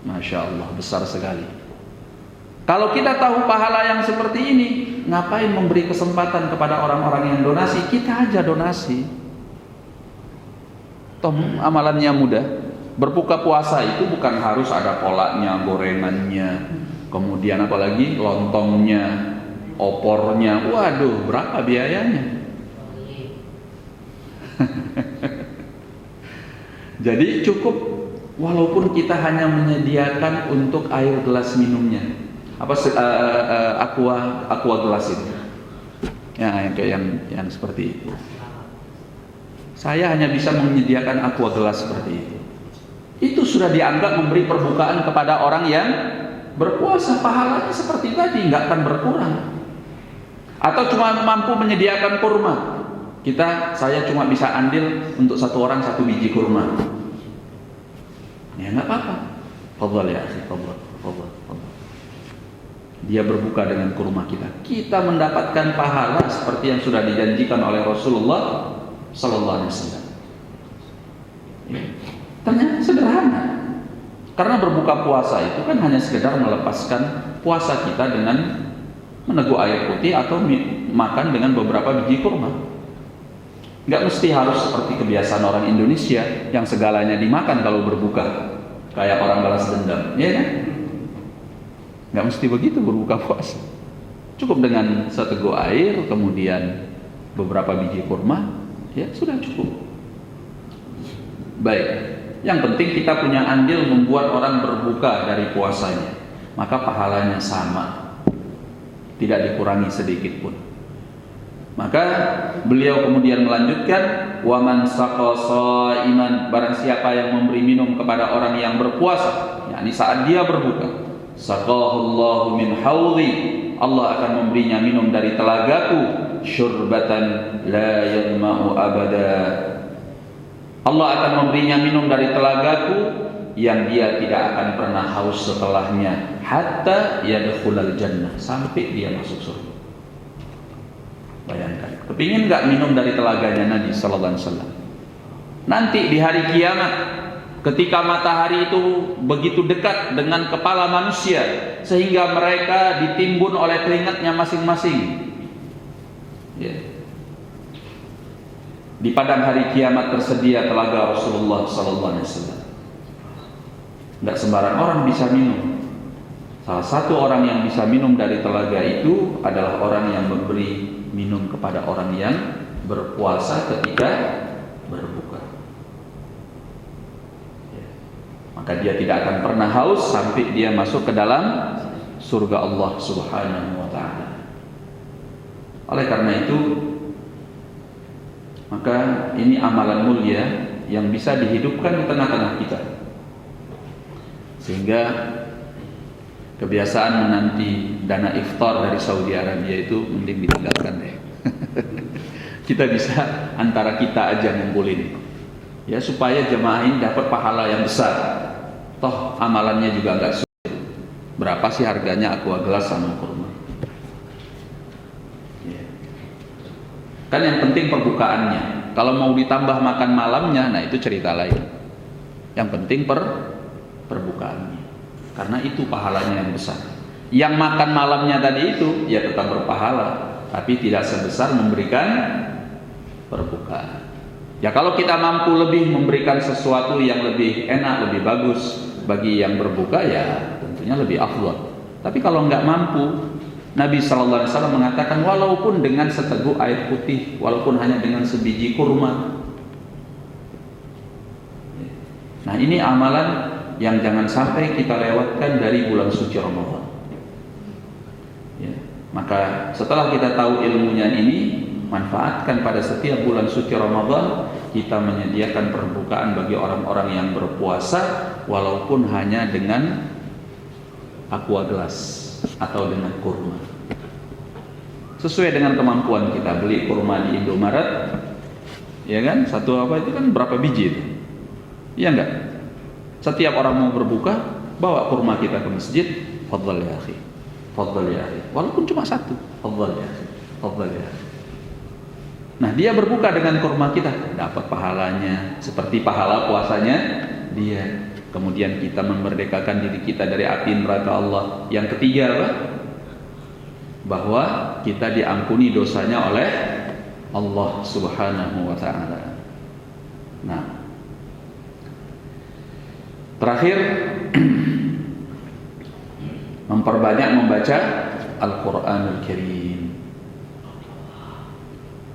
Masya Allah besar sekali. Kalau kita tahu pahala yang seperti ini, ngapain memberi kesempatan kepada orang-orang yang donasi? Kita aja donasi. Toh amalannya mudah. Berbuka puasa itu bukan harus ada kolaknya, gorengannya, kemudian apalagi lontongnya, opornya. Waduh, berapa biayanya? Jadi cukup walaupun kita hanya menyediakan untuk air gelas minumnya. Apa aqua gelas itu? Ya, yang seperti itu. Saya hanya bisa menyediakan aqua gelas seperti itu. Itu sudah dianggap memberi perbukaan kepada orang yang berpuasa. Pahalanya seperti tadi, nggak akan berkurang. Atau cuma mampu menyediakan kurma. Saya cuma bisa andil untuk satu orang 1 biji kurma. Ya nggak apa-apa. Fadhal ya akhi, fadhal. Dia berbuka dengan kurma kita. Kita mendapatkan pahala seperti yang sudah dijanjikan oleh Rasulullah Sallallahu Alaihi Wasallam. Ternyata sederhana. Karena berbuka puasa itu kan hanya sekedar melepaskan puasa kita dengan meneguk air putih atau makan dengan beberapa biji kurma. Nggak mesti harus seperti kebiasaan orang Indonesia yang segalanya dimakan kalau berbuka, kayak orang balas dendam, ya kan? Nggak mesti begitu berbuka puasa. Cukup dengan seteguk air, kemudian beberapa biji kurma. Ya sudah cukup. Baik, yang penting kita punya andil membuat orang berbuka dari puasanya, maka pahalanya sama, tidak dikurangi sedikit pun. Maka beliau kemudian melanjutkan, wa man saqa shaiman, barang siapa yang memberi minum kepada orang yang berpuasa, yakni saat dia berbuka, saqahullahu min haudhi, Allah akan memberinya minum dari telagaku, syurbatan la yadma'u abada. Allah akan memberinya minum dari telagaku yang dia tidak akan pernah haus setelahnya, hatta yadkhulal jannah, sampai dia masuk surga. Bayangkan, kepingin nggak minum dari telaganya Nabi Sallallahu Alaihi Wasallam? Nanti di hari kiamat, ketika matahari itu begitu dekat dengan kepala manusia sehingga mereka ditimbun oleh keringatnya masing-masing. Ya. Di padang hari kiamat tersedia telaga Rasulullah Sallallahu Alaihi Wasallam. Tidak sembarang orang bisa minum. Salah satu orang yang bisa minum dari telaga itu adalah orang yang memberi minum kepada orang yang berpuasa ketika berbuka. Ya. Maka dia tidak akan pernah haus sampai dia masuk ke dalam surga Allah Subhanahu wa Ta'ala. Oleh karena itu, maka ini amalan mulia yang bisa dihidupkan di tengah-tengah kita, sehingga kebiasaan menanti dana iftar dari Saudi Arabia itu mending ditinggalkan deh. Kita bisa antara kita aja ngumpulin, ya, supaya jemaah ini dapat pahala yang besar. Toh amalannya juga nggak sulit. Berapa sih harganya aqua gelas sama kurma? Kan yang penting perbukaannya. Kalau mau ditambah makan malamnya, nah itu cerita lain. Yang penting perbukaannya. Karena itu pahalanya yang besar. Yang makan malamnya tadi itu ya tetap berpahala, tapi tidak sebesar memberikan perbukaan. Ya kalau kita mampu lebih memberikan sesuatu yang lebih enak, lebih bagus bagi yang berbuka, ya tentunya lebih afdal. Tapi kalau nggak mampu, Nabi Sallallahu Alaihi Wasallam mengatakan walaupun dengan seteguk air putih, walaupun hanya dengan sebiji kurma. Nah ini amalan yang jangan sampai kita lewatkan dari bulan suci Ramadan. Ya. Maka setelah kita tahu ilmunya ini, manfaatkan pada setiap bulan suci Ramadan kita menyediakan perbukaan bagi orang-orang yang berpuasa, walaupun hanya dengan aqua gelas atau dengan kurma. Sesuai dengan kemampuan kita, beli kurma di Indomaret, Ya kan? Satu apa itu kan berapa biji itu? Iya enggak? Setiap orang mau berbuka, bawa kurma kita ke masjid, fadhal ya akhi. Fadhal ya akhi. Walaupun cuma satu, fadhal ya akhi. Fadhal ya akhi. Nah, dia berbuka dengan kurma kita, dapat pahalanya seperti pahala puasanya dia. Kemudian kita memerdekakan diri kita dari api neraka Allah. Yang ketiga apa? Bahwa kita diampuni dosanya oleh Allah Subhanahu wa taala. Nah, terakhir memperbanyak membaca Al-Qur'anul Karim.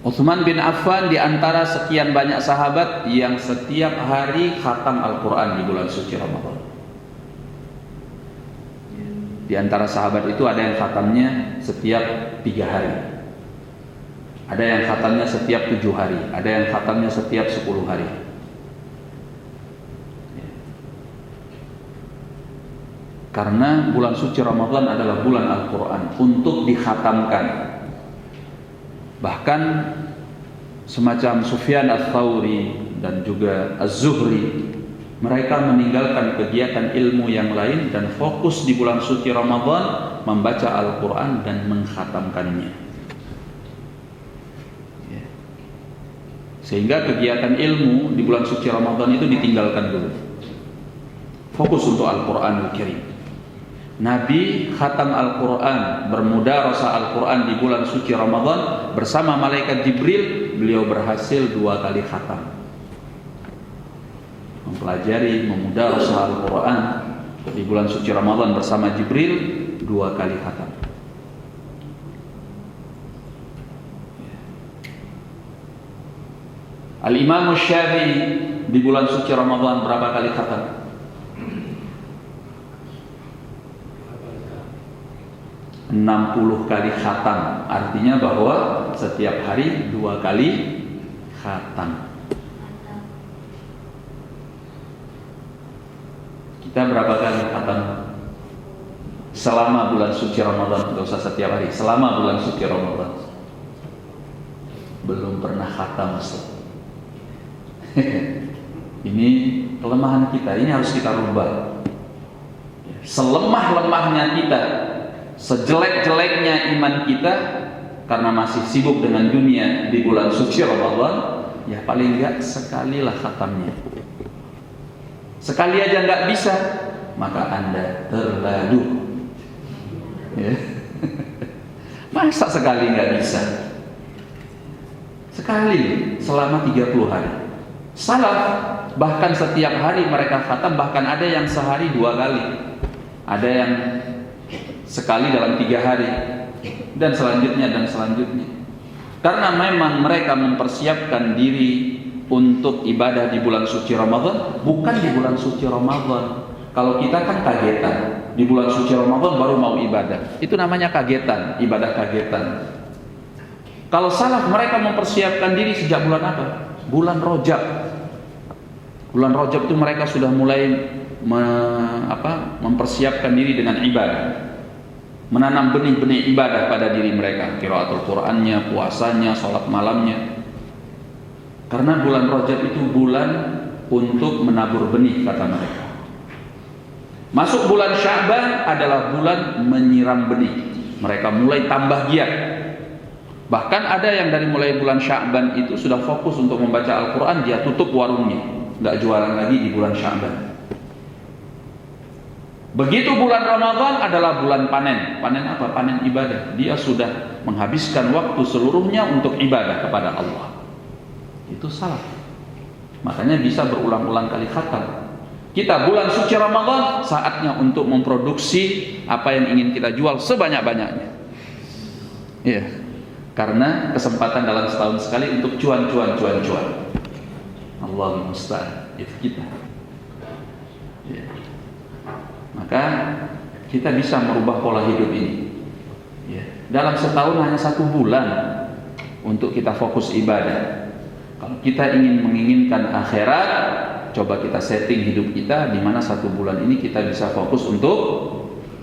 Utsman bin Affan di antara sekian banyak sahabat yang setiap hari khatam Al-Quran di bulan suci Ramadan. Di antara sahabat itu ada yang khatamnya setiap 3 hari, ada yang khatamnya setiap 7 hari, ada yang khatamnya setiap 10 hari. Karena bulan suci Ramadan adalah bulan Al-Quran untuk dikhatamkan. Bahkan semacam Sufyan Ats-Tsauri dan juga Az-Zuhri, mereka meninggalkan kegiatan ilmu yang lain dan fokus di bulan suci Ramadan membaca Al-Quran dan mengkhatamkannya. Sehingga kegiatan ilmu di bulan suci Ramadan itu ditinggalkan dulu, fokus untuk Al-Quranul Karim. Nabi khatam Al-Quran, bermudarasah Al-Quran di bulan suci Ramadan bersama malaikat Jibril. Beliau berhasil 2 kali khatam, mempelajari, memudarasah Al-Quran di bulan suci Ramadan bersama Jibril 2 kali khatam. Al-Imam Syafi'i di bulan suci Ramadan berapa kali khatam? 60 kali khatam. Artinya bahwa setiap hari 2 kali khatam. Kita berapa kali khatam selama bulan suci Ramadan? Tidak usah setiap hari, selama bulan suci Ramadan. Belum pernah khatam. Ini kelemahan kita, ini harus kita rubah. Selemah-lemahnya kita, sejelek-jeleknya iman kita, karena masih sibuk dengan dunia di bulan suci Ramadan, ya paling enggak sekalilah khatamnya. Sekali aja enggak bisa, maka Anda terlalu. Ya. Masa sekali enggak bisa? Sekali selama 30 hari. Salaf bahkan setiap hari mereka khatam, bahkan ada yang sehari 2 kali, ada yang sekali dalam 3 hari, dan selanjutnya dan selanjutnya. Karena memang mereka mempersiapkan diri untuk ibadah di bulan suci Ramadan, bukan di bulan suci Ramadan. Kalau kita kan kagetan, di bulan suci Ramadan baru mau ibadah, itu namanya kagetan, ibadah kagetan. Kalau salaf mereka mempersiapkan diri sejak bulan apa? Bulan Rajab. Bulan Rajab itu mereka sudah mulai mempersiapkan diri dengan ibadah, menanam benih-benih ibadah pada diri mereka, qiraatul Qur'annya, puasanya, salat malamnya. Karena bulan Rajab itu bulan untuk menabur benih, kata mereka. Masuk bulan Sya'ban adalah bulan menyiram benih. Mereka mulai tambah giat. Bahkan ada yang dari mulai bulan Sya'ban itu sudah fokus untuk membaca Al-Quran, dia tutup warungnya, nggak jualan lagi di bulan Sya'ban. Begitu bulan Ramadan adalah bulan panen. Panen apa? Panen ibadah. Dia sudah menghabiskan waktu seluruhnya untuk ibadah kepada Allah. Itu salah. Makanya bisa berulang-ulang kali khatam. Kita bulan suci Ramadan saatnya untuk memproduksi apa yang ingin kita jual sebanyak-banyaknya. Iya. Karena kesempatan dalam setahun sekali untuk cuan. Allahumma musta'an. Itu kita. Ya. Maka kita bisa merubah pola hidup ini. Ya. Dalam setahun hanya 1 bulan untuk kita fokus ibadah. Kalau kita ingin menginginkan akhirat, coba kita setting hidup kita di mana 1 bulan ini kita bisa fokus untuk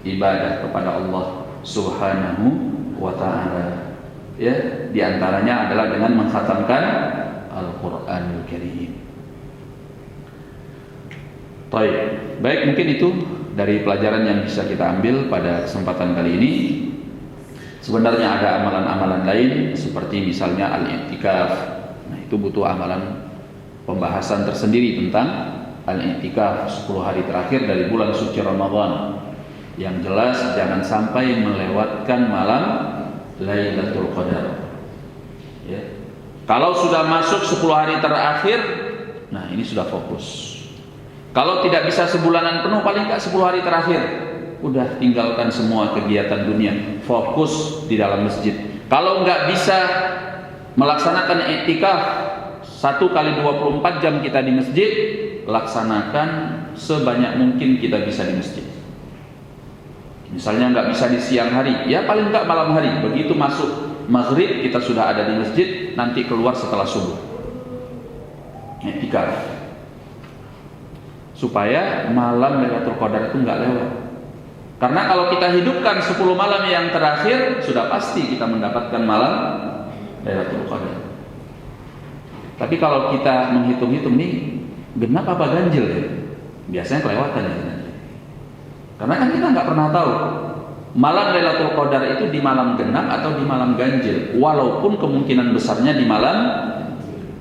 ibadah kepada Allah Subhanahu wa ta'ala. Ya, di antaranya adalah dengan mengkhatamkan Al-Qur'anul Karim. Baik, mungkin itu dari pelajaran yang bisa kita ambil pada kesempatan kali ini. Sebenarnya ada amalan-amalan lain seperti misalnya al-i'tikaf. Nah, itu butuh amalan pembahasan tersendiri tentang al-i'tikaf 10 hari terakhir dari bulan suci Ramadan. Yang jelas jangan sampai melewatkan malam Lailatul Qadar. Ya. Kalau sudah masuk 10 hari terakhir, nah ini sudah fokus. Kalau tidak bisa sebulanan penuh, paling nggak 10 hari terakhir, udah tinggalkan semua kegiatan dunia, fokus di dalam masjid. Kalau nggak bisa melaksanakan i'tikaf 1 kali 24 jam kita di masjid, laksanakan sebanyak mungkin kita bisa di masjid. Misalnya nggak bisa di siang hari, ya paling nggak malam hari. Begitu masuk maghrib kita sudah ada di masjid, nanti keluar setelah subuh. I'tikaf. Supaya malam Lailatul Qadar itu nggak lewat. Karena kalau kita hidupkan 10 malam yang terakhir, sudah pasti kita mendapatkan malam Lailatul Qadar. Tapi kalau kita menghitung-hitung nih, genap apa ganjil ya? Biasanya kelewatan ya. Karena kan kita nggak pernah tahu malam Lailatul Qadar itu di malam genap atau di malam ganjil. Walaupun kemungkinan besarnya di malam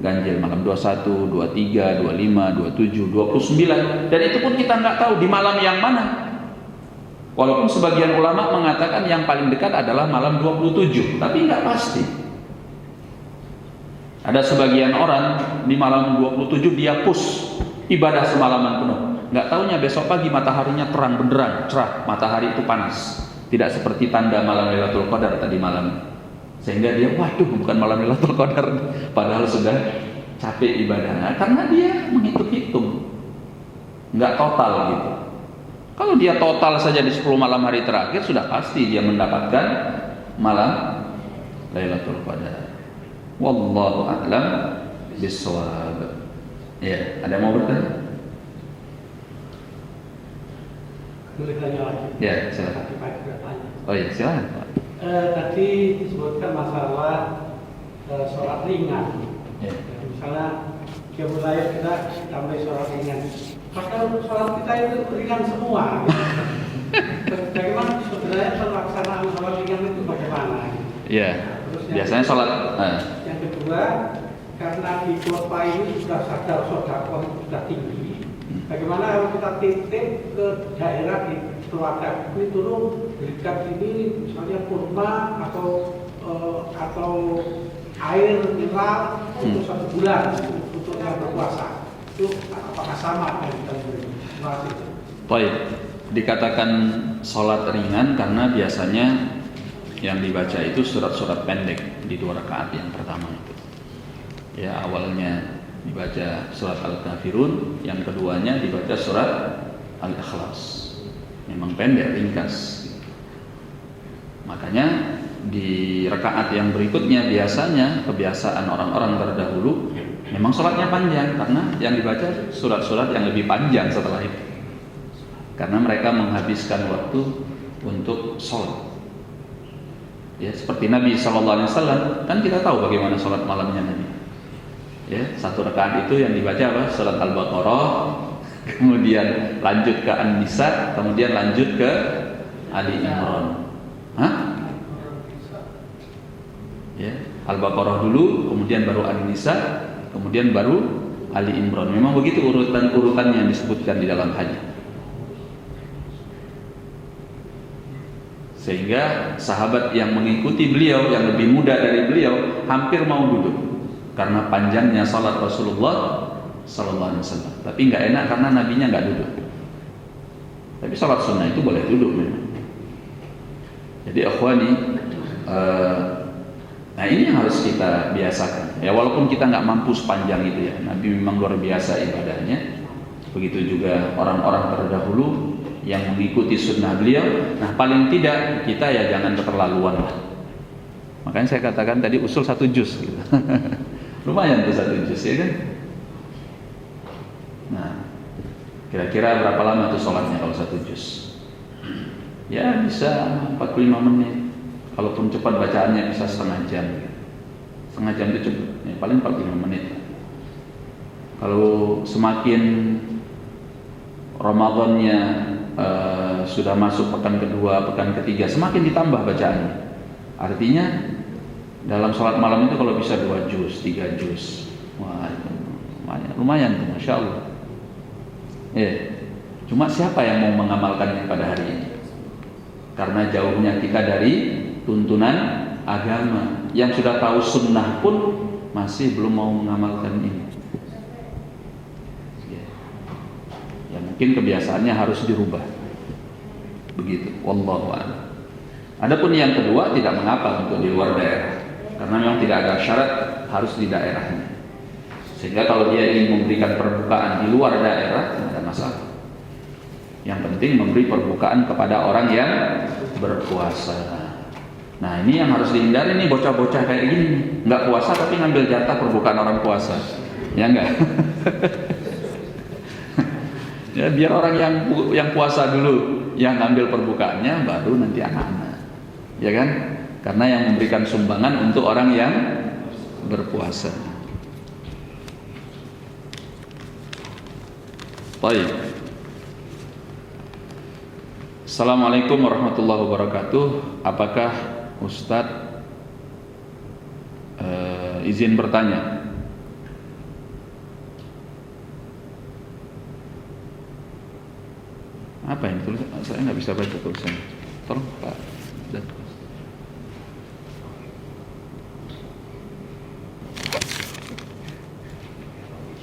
ganjil, malam 21, 23, 25, 27, 29. Dan itu pun kita nggak tahu di malam yang mana. Walaupun sebagian ulama mengatakan yang paling dekat adalah malam 27, tapi nggak pasti. Ada sebagian orang di malam 27 dia push ibadah semalaman penuh. Nggak taunya besok pagi mataharinya terang benderang, cerah, matahari itu panas. Tidak seperti tanda malam Lailatul Qadar tadi malam. Sehingga dia, waduh, bukan malam Lailatul Qadar, padahal sudah capek ibadahnya, karena dia menghitung-hitung, nggak total gitu. Kalau dia total saja di 10 malam hari terakhir, sudah pasti dia mendapatkan malam Lailatul Qadar. Wallahu a'lam bishawab. Ya, ada yang mau bertanya? Boleh tanya lagi? Ya, silakan. Oh iya, silakan Pak. Tadi disebutkan masalah sholat ringan. Ya. Misalnya dia mulai kita sampai sholat ringan. Padahal sholat kita itu ringan semua. Bagaimana sebenarnya pelaksanaan sholat ringan itu bagaimana? Iya. Biasanya sholat. Yang kedua, karena di kota ini sudah sadar sodakoh sudah tinggi. Bagaimana kalau kita titip ke daerah di keluarga ini turun berikan ini misalnya kurma atau air mineral untuk 1 bulan untuk yang berpuasa, itu apakah sama dengan kita beri? Terima kasih. Baik, dikatakan sholat ringan karena biasanya yang dibaca itu surat-surat pendek di 2 rakaat yang pertama itu. Ya, awalnya dibaca surat Al-Kafirun, yang keduanya dibaca surat Al-Ikhlas. Memang pendek, ringkas. Makanya di rakaat yang berikutnya biasanya kebiasaan orang-orang terdahulu memang sholatnya panjang, karena yang dibaca surat-surat yang lebih panjang setelah itu. Karena mereka menghabiskan waktu untuk sholat. Ya, seperti Nabi SAW, kan kita tahu bagaimana sholat malamnya Nabi. Ya, 1 rakaat itu yang dibaca apa? Surat Al-Baqarah, kemudian lanjut ke An-Nisa, kemudian lanjut ke Ali Imran. Hah? Ya, Al-Baqarah dulu, kemudian baru An-Nisa, kemudian baru Ali Imran. Memang begitu urutan-urutannya yang disebutkan di dalam hadis. Sehingga sahabat yang mengikuti beliau, yang lebih muda dari beliau, hampir mau duduk karena panjangnya salat Rasulullah Sallallahu Alaihi Wasallam. Tapi nggak enak karena nabinya nggak duduk. Tapi salat sunnah itu boleh duduk memang. Jadi akhwani, nah ini yang harus kita biasakan. Ya, walaupun kita nggak mampu sepanjang itu ya. Nabi memang luar biasa ibadahnya. Begitu juga orang-orang terdahulu yang mengikuti sunnah beliau. Nah, paling tidak kita ya jangan keterlaluan lah. Makanya saya katakan tadi usul 1 juz gitu. Lumayan tuh 1 juz ya kan. Nah, kira-kira berapa lama tuh sholatnya kalau 1 juz? Ya bisa 45 menit. Kalaupun cepat bacaannya bisa setengah jam. Setengah jam itu cukup. Ya, paling 45 menit. Kalau semakin Ramadannya sudah masuk pekan kedua, pekan ketiga, semakin ditambah bacaannya. Artinya dalam sholat malam itu kalau bisa 2 juz, 3 juz, wah itu lumayan tuh, Masya Allah. Cuma siapa yang mau mengamalkannya pada hari ini? Karena jauhnya kita dari tuntunan agama. Yang sudah tahu sunnah pun masih belum mau mengamalkan ini. Ya mungkin kebiasaannya harus dirubah. Begitu. Wallahu a'lam. Adapun yang kedua, tidak mengapa untuk di luar daerah, karena memang tidak ada syarat harus di daerahnya. Sehingga kalau dia ingin memberikan perbukaan di luar daerah, tidak ada masalah. Yang penting memberi perbukaan kepada orang yang berpuasa. Nah ini yang harus dihindari nih, bocah-bocah kayak gini, nggak puasa tapi ngambil jatah perbukaan orang puasa, ya enggak? Ya biar orang yang puasa dulu yang ngambil perbukaannya, baru nanti anak-anak, ya kan? Karena yang memberikan sumbangan untuk orang yang berpuasa. Baik. Assalamualaikum warahmatullahi wabarakatuh. Apakah Ustadz izin bertanya? Apa yang tulis? Saya nggak bisa baca tulisannya. Tolong Pak.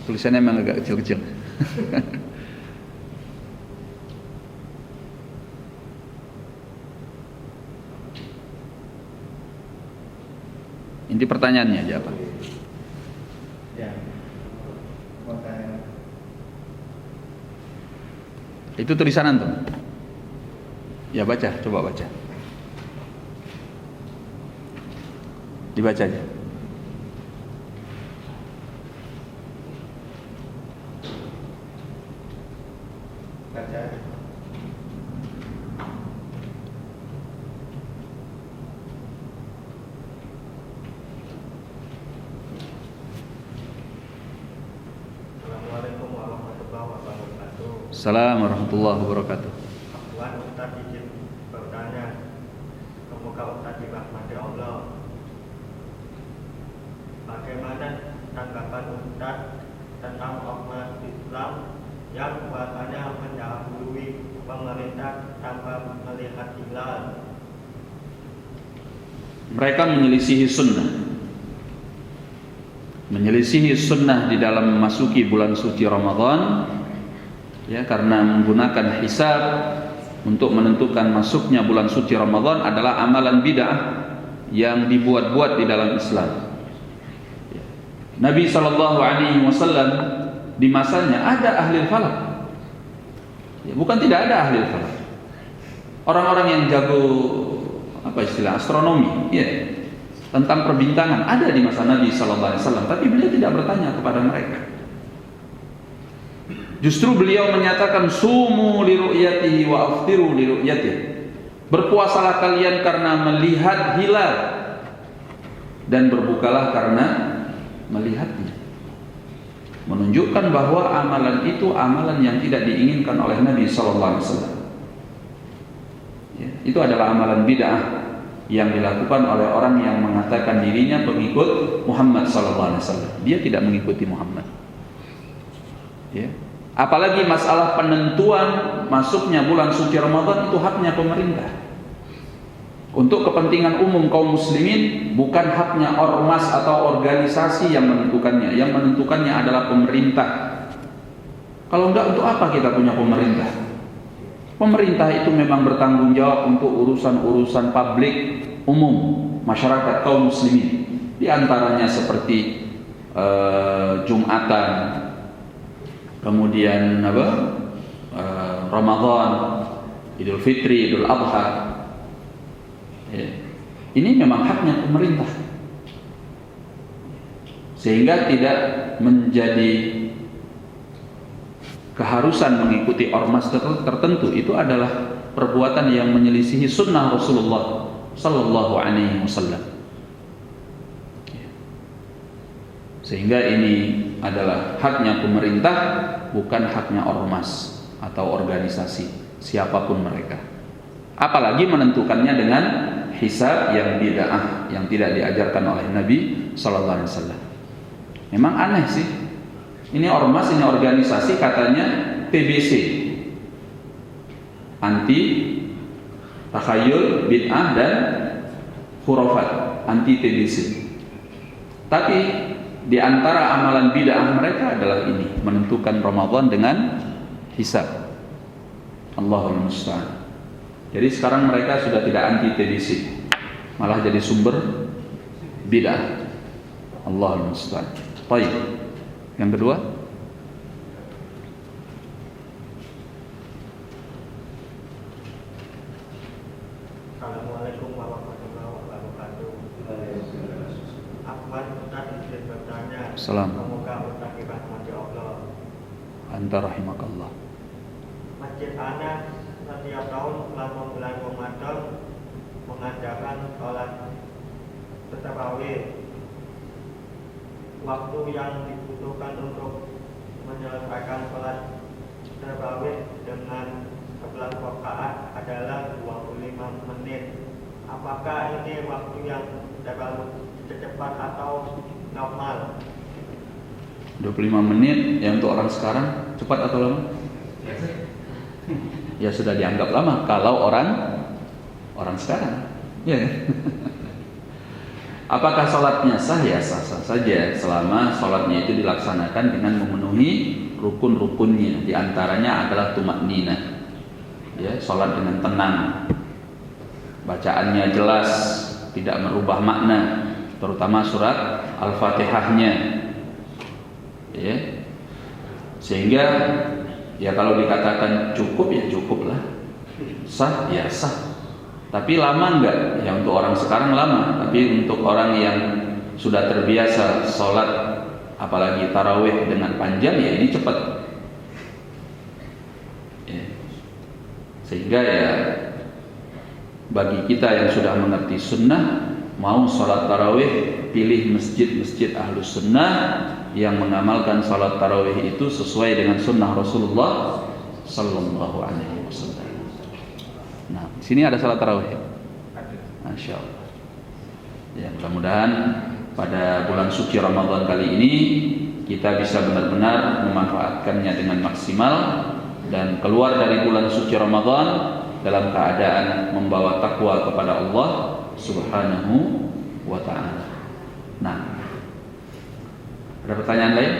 Tulisannya memang agak kecil-kecil. Inti pertanyaannya aja apa? Ya. Itu tulisan antum? Ya baca, coba baca. Dibaca aja. Baca. Assalamualaikum warahmatullahi wabarakatuh. Assalamualaikum warahmatullahi wabarakatuh. Tuan Ustaz izin bertanya, semoga Ustaz dirahmati Allah. Bagaimana tanggapan Ustaz tentang ormas Islam yang bahasanya mendahului pemerintah tanpa melihat hilal? Mereka menyelisihi sunnah di dalam memasuki bulan suci Ramadan, ya, karena menggunakan hisab untuk menentukan masuknya bulan suci Ramadan adalah amalan bid'ah yang dibuat-buat di dalam Islam. Nabi SAW di masanya ada ahli falak, ya, bukan tidak ada ahli falak. Orang-orang yang jago astronomi, ya, tentang perbintangan ada di masa Nabi SAW, tapi beliau tidak bertanya kepada mereka. Justru beliau menyatakan sumu li ru'yatihi wa aftiru li ru'yatihi. Berpuasalah kalian karena melihat hilal dan berbukalah karena melihatnya. Menunjukkan bahwa amalan itu amalan yang tidak diinginkan oleh Nabi SAW. Ya, itu adalah amalan bid'ah yang dilakukan oleh orang yang mengatakan dirinya pengikut Muhammad SAW. Dia tidak mengikuti Muhammad. Ya. Apalagi masalah penentuan masuknya bulan suci Ramadan itu haknya pemerintah. Untuk kepentingan umum kaum muslimin, bukan haknya ormas atau organisasi yang menentukannya. Yang menentukannya adalah pemerintah. Kalau enggak, untuk apa kita punya pemerintah? Pemerintah itu memang bertanggung jawab untuk urusan-urusan publik umum masyarakat kaum muslimin. Di antaranya seperti Jumatan, kemudian Ramadan, Idul Fitri, Idul Adha. Ya. Ini memang haknya pemerintah. Sehingga tidak menjadi keharusan mengikuti ormas tertentu. Itu adalah perbuatan yang menyelisihi sunnah Rasulullah Sallallahu Alaihi Wasallam. Sehingga ini adalah haknya pemerintah, bukan haknya ormas atau organisasi siapapun mereka. Apalagi menentukannya dengan hisab yang bid'ah, yang tidak diajarkan oleh Nabi sallallahu alaihi wasallam. Memang aneh sih. Ini ormas, ini organisasi katanya TBC. Anti takhayul, bid'ah dan khurafat, anti TBC. Tapi di antara amalan bid'ah mereka adalah ini, menentukan Ramadan dengan hisab. Allahul musta'an. Jadi sekarang mereka sudah tidak anti TBC, malah jadi sumber bid'ah. Allahul musta'an. Baik. Yang kedua, Assalamualaikum warahmatullahi wabarakatuh. Ahmad Ustaz izin bertanya. Salam. Semoga Ustaz dirahmati Allah. anta rahimakallah. Masjid Anas setiap tahun selama bulan Ramadan mengajarkan sholat tarawih. Waktu yang dibutuhkan untuk menyelesaikan sholat tarawih dengan 11 rakaat adalah 25 menit. Apakah ini waktu yang terlalu cepat atau normal? 25 menit yang untuk orang sekarang cepat atau lama? Ya sudah dianggap lama kalau orang sekarang. Ya. Apakah sholatnya sah? Ya sah-sah saja selama sholatnya itu dilaksanakan dengan memenuhi rukun-rukunnya. Di antaranya adalah tumakninah. Ya, sholat dengan tenang, bacaannya jelas, tidak merubah makna, terutama surat Al-Fatihahnya. Ya. Sehingga ya kalau dikatakan cukup ya cukuplah. Sah ya sah. Tapi lama enggak? Ya untuk orang sekarang lama, tapi untuk orang yang sudah terbiasa sholat apalagi tarawih dengan panjang ya ini cepat. Ya. Sehingga ya bagi kita yang sudah mengerti sunnah, mau sholat tarawih pilih masjid-masjid ahlus sunnah yang mengamalkan sholat tarawih itu sesuai dengan sunnah Rasulullah sallallahu alaihi wasallam. Nah, di sini ada salat tarawih. Masya Allah. Ya, mudah-mudahan pada bulan suci Ramadan kali ini kita bisa benar-benar memanfaatkannya dengan maksimal dan keluar dari bulan suci Ramadan dalam keadaan membawa takwa kepada Allah Subhanahu wa ta'ala. Nah, ada pertanyaan lain?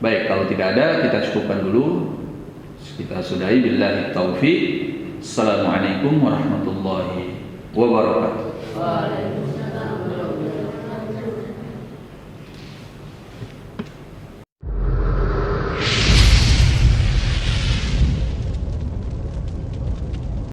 Baik, kalau tidak ada kita cukupkan dulu. Kita sudahi billahi taufiq. Assalamualaikum warahmatullahi wabarakatuh.